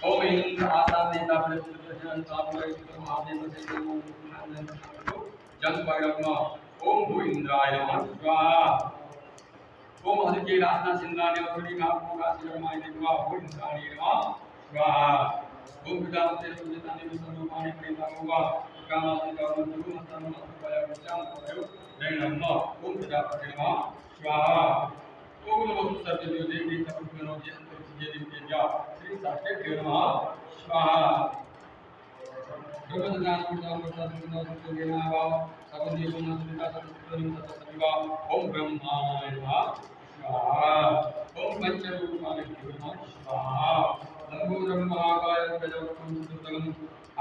ओम इंद्र आशा देता प्रत्यक्षण तापय महादेव से जन परब्रह्म ओम भू इंद्राय नमः स्वाहा ओम हरिके रासना सिंगाने वसुरी महाभोगा शिवमाय देवा भू इंद्राय नमः स्वाहा ओम विदाते सुजिताने विष्णुमाने प्रेतामुगा कामादि कर्म गुरु मस्तन मस्तपय विचाम करो जय नमः ओम विदाते नमः स्वाहा ओम नमो सर्वदेव देवी तपस्विनो जी अंतरिक्ष देवी देव्या श्री साक्षात नमः स्वाहा ब्रह्मज्ञान पूर्णा पूर्णा पूर्णा सुखेना वा सबंधी गुण सुनिता सत्संग सत्संगा ओम ब्रह्माय नमः स्वाहा ओम पंचरूपाय नमः स्वाहा लंबोदरम महाकाय गजवक्त्रम सुदर्शनम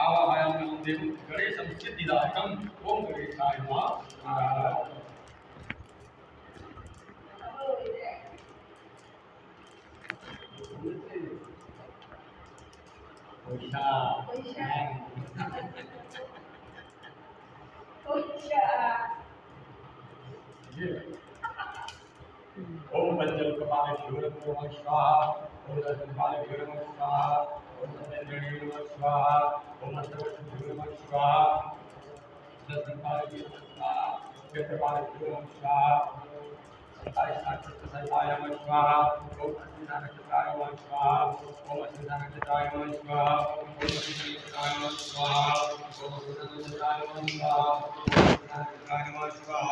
आवाहयामि देवं गणेशं सिद्धिदायकं ओम गणेशाय नमः स्वाहा ओशा ओम पंचम कपाले शिवरम नमः स्वाहा ओम दशम काले शिवरम स्वाहा ओम सत्यजणी नमः स्वाहा ओम अष्टवशु नमः स्वाहा दशम काले शिवरम स्वाहा चतुर्काले शिवरम स्वाहा सत्ताईस नमः स्वाहा ओम अस्मिता नक्षत्राय नमः स्वाहा ओम अस्मिता नक्षत्राय नमः स्वाहा ओम अस्मिता नक्षत्राय नमः स्वाहा ओम अस्मिता नक्षत्राय नमः स्वाहा ओम अस्मिता नक्षत्राय नमः स्वाहा